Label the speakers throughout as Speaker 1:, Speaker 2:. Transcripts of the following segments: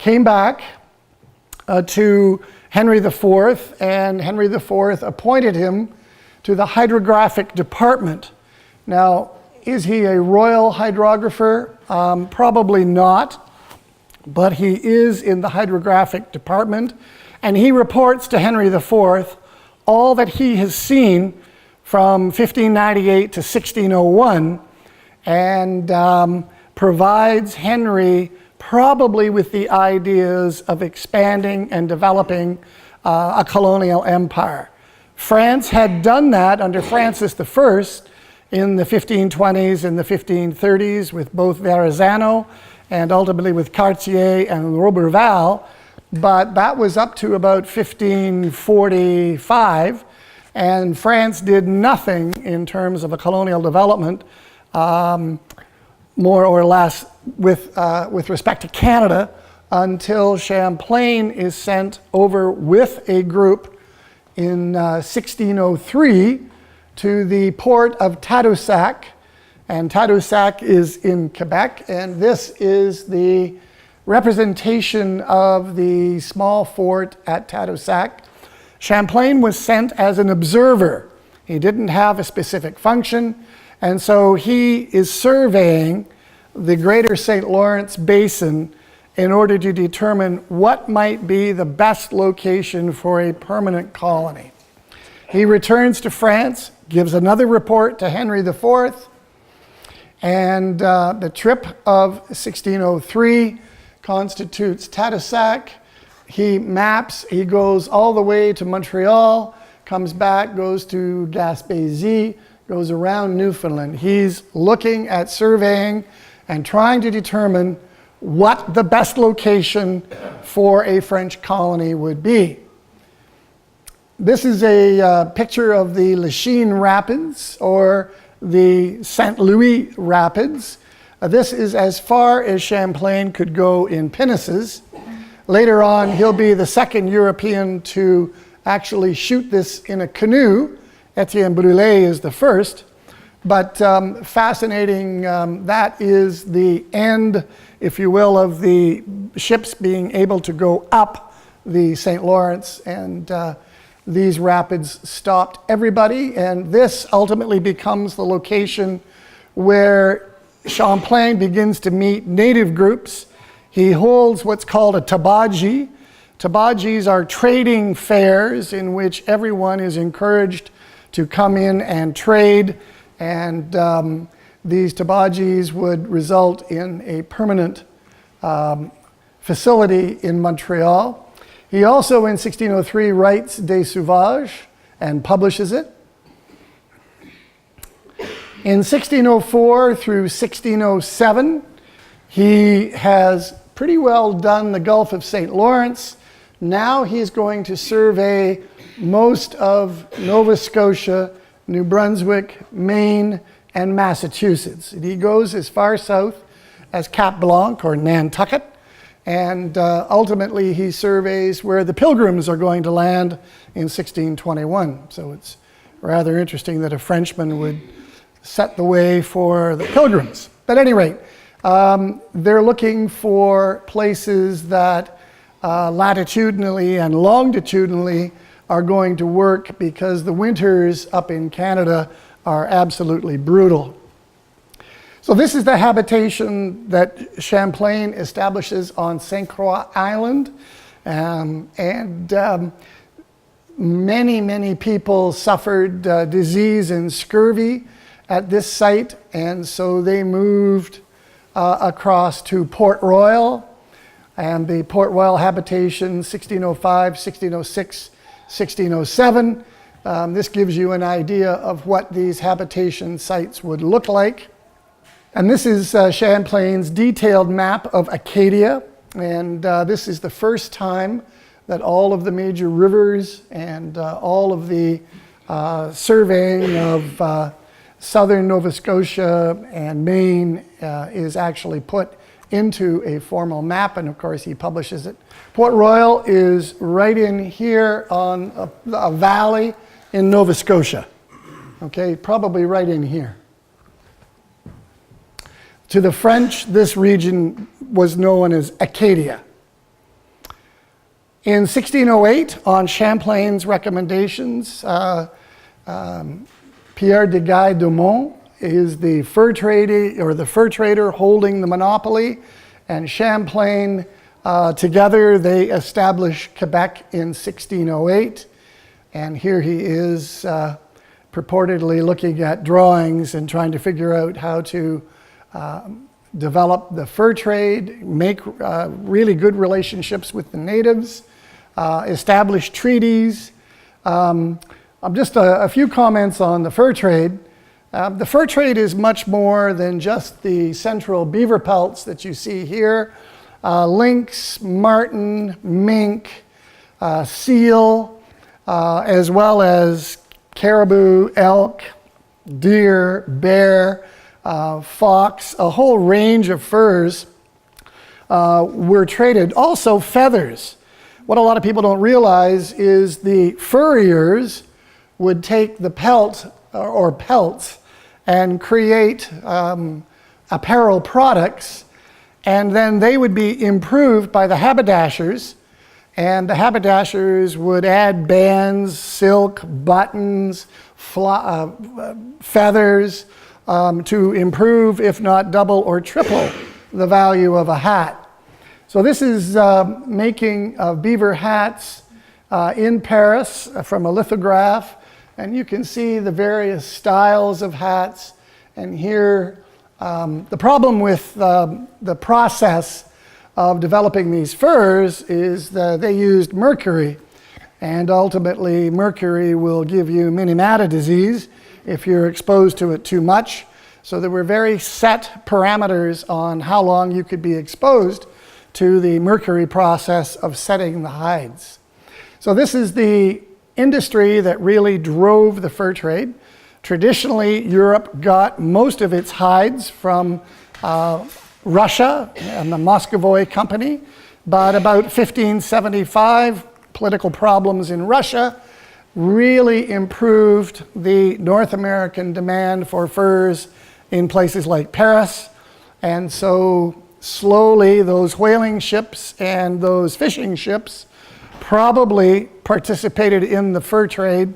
Speaker 1: came back to Henry IV, and Henry IV appointed him to the hydrographic department. Now, is he a royal hydrographer? Probably not, but he is in the hydrographic department, and he reports to Henry IV all that he has seen from 1598 to 1601, and provides Henry probably with the ideas of expanding and developing a colonial empire. France had done that under Francis I in the 1520s and the 1530s with both Verrazano and ultimately with Cartier and Roberval, but that was up to about 1545, and France did nothing in terms of a colonial development, more or less with respect to Canada, until Champlain is sent over with a group in 1603 to the port of Tadoussac, and Tadoussac is in Quebec, and this is the representation of the small fort at Tadoussac. Champlain was sent as an observer. He didn't have a specific function, and so he is surveying the greater St. Lawrence Basin in order to determine what might be the best location for a permanent colony. He returns to France, gives another report to Henry IV, and the trip of 1603 constitutes Tadoussac. He maps, he goes all the way to Montreal, comes back, goes to Gaspésie, goes around Newfoundland. He's looking at surveying and trying to determine what the best location for a French colony would be. This is a picture of the Lachine Rapids, or the St. Louis Rapids. This is as far as Champlain could go in pinnaces. Later on, he'll be the second European to actually shoot this in a canoe. Etienne Brulé is the first. But fascinating, that is the end, if you will, of the ships being able to go up the St. Lawrence, and these rapids stopped everybody, and this ultimately becomes the location where Champlain begins to meet native groups. He holds what's called a tabaji. Tabajis are trading fairs in which everyone is encouraged to come in and trade, and these tabajis would result in a permanent facility in Montreal. He also, in 1603, writes Des Sauvages and publishes it. In 1604 through 1607, he has pretty well done the Gulf of St. Lawrence. Now he's going to survey most of Nova Scotia, New Brunswick, Maine, and Massachusetts. He goes as far south as Cap Blanc or Nantucket, and ultimately he surveys where the Pilgrims are going to land in 1621. So it's rather interesting that a Frenchman would set the way for the Pilgrims. But at any rate, they're looking for places that latitudinally and longitudinally are going to work, because the winters up in Canada are absolutely brutal. So this is the habitation that Champlain establishes on St. Croix Island, and many people suffered disease and scurvy at this site, and so they moved across to Port Royal, and the Port Royal habitation 1605, 1606, 1607. This gives you an idea of what these habitation sites would look like. And this is Champlain's detailed map of Acadia, and this is the first time that all of the major rivers and all of the surveying of southern Nova Scotia and Maine is actually put into a formal map, and of course he publishes it. Port Royal is right in here on a valley in Nova Scotia, okay, probably right in here. To the French, this region was known as Acadia. In 1608, on Champlain's recommendations, Pierre de Guy Dumont is the fur trader holding the monopoly, and Champlain together they establish Quebec in 1608. And here he is purportedly looking at drawings and trying to figure out how to develop the fur trade, make really good relationships with the natives, establish treaties. Just a few comments on the fur trade. The fur trade is much more than just the central beaver pelts that you see here. Lynx, marten, mink, seal, as well as caribou, elk, deer, bear, fox, a whole range of furs were traded. Also feathers. What a lot of people don't realize is the furriers would take the pelt or pelts and create apparel products, and then they would be improved by the haberdashers, and the haberdashers would add bands, silk, buttons, feathers to improve, if not double or triple, the value of a hat. So this is making beaver hats in Paris from a lithograph, and you can see the various styles of hats. And here, the problem with the process of developing these furs is that they used mercury, and ultimately mercury will give you Minamata disease if you're exposed to it too much. So there were very set parameters on how long you could be exposed to the mercury process of setting the hides. So this is the industry that really drove the fur trade. Traditionally, Europe got most of its hides from Russia and the Muscovy Company, but about 1575, political problems in Russia really improved the North American demand for furs in places like Paris. And so slowly those whaling ships and those fishing ships probably participated in the fur trade,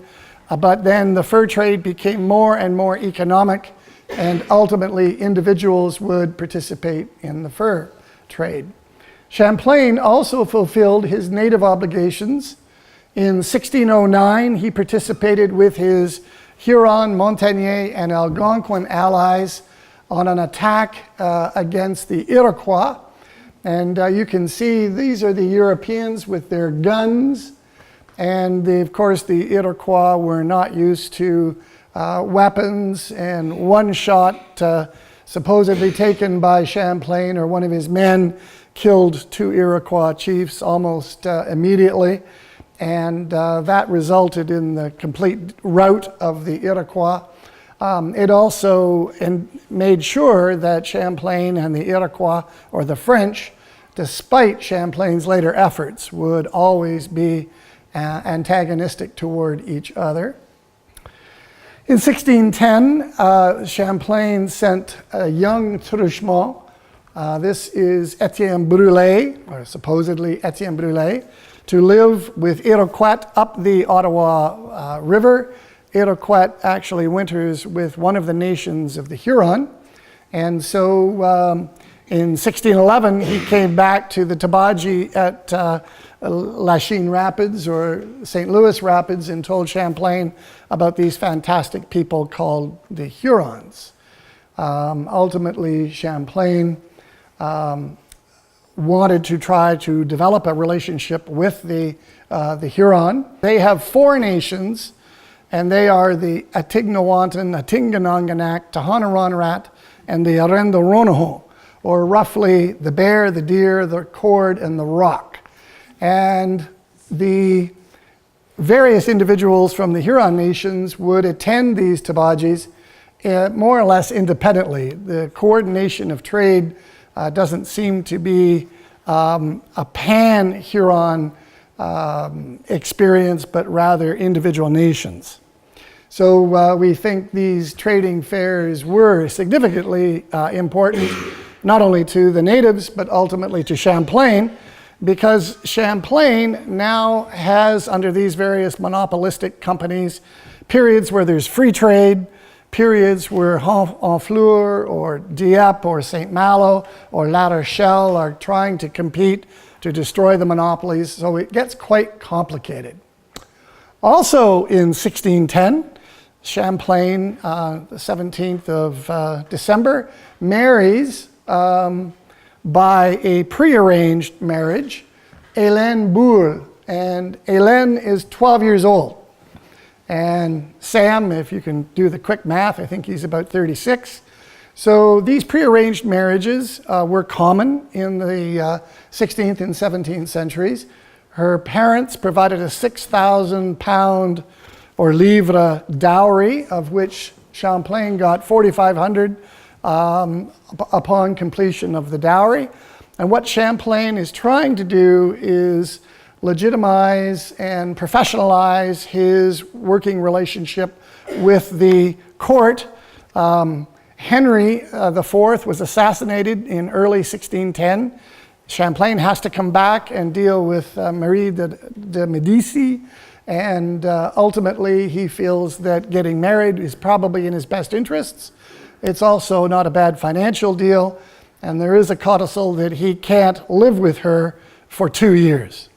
Speaker 1: but then the fur trade became more and more economic, and ultimately individuals would participate in the fur trade. Champlain also fulfilled his native obligations. In 1609, he participated with his Huron, Montagnais, and Algonquin allies on an attack against the Iroquois. And you can see these are the Europeans with their guns. And of course, the Iroquois were not used to weapons, and one shot supposedly taken by Champlain or one of his men killed 2 Iroquois chiefs almost immediately. And that resulted in the complete rout of the Iroquois. It also made sure that Champlain and the Iroquois, or the French, despite Champlain's later efforts, would always be antagonistic toward each other. In 1610, Champlain sent a young Truchemont. This is Etienne Brûlé, or supposedly Etienne Brûlé, to live with Iroquois up the Ottawa River. Iroquois actually winters with one of the nations of the Huron. And so in 1611, he came back to the Tabaji at Lachine Rapids or St. Louis Rapids and told Champlain about these fantastic people called the Hurons. Ultimately, Champlain wanted to try to develop a relationship with the Huron. They have 4 nations, and they are the Atignawantan, Atinganonganak, Tohono-Ronrat, and the Arendoronoho, or roughly the bear, the deer, the cord, and the rock. And the various individuals from the Huron nations would attend these tabajis more or less independently. The coordination of trade doesn't seem to be a pan-Huron experience, but rather individual nations. So we think these trading fairs were significantly important, not only to the natives, but ultimately to Champlain. because Champlain now has, under these various monopolistic companies, periods where there's free trade, periods where Honfleur or Dieppe or St. Malo or La Rochelle are trying to compete to destroy the monopolies, so it gets quite complicated. Also in 1610, Champlain, the 17th of December, marries by a prearranged marriage, Hélène Boulle, and Hélène is 12 years old. And Sam, if you can do the quick math, I think he's about 36. So these prearranged marriages were common in the 16th and 17th centuries. Her parents provided a 6,000 pound or livre dowry, of which Champlain got 4,500 upon completion of the dowry. And what Champlain is trying to do is legitimize and professionalize his working relationship with the court. Henry IV was assassinated in early 1610. Champlain has to come back and deal with Marie de Medici, and ultimately he feels that getting married is probably in his best interests. It's also not a bad financial deal, and there is a codicil that he can't live with her for 2 years.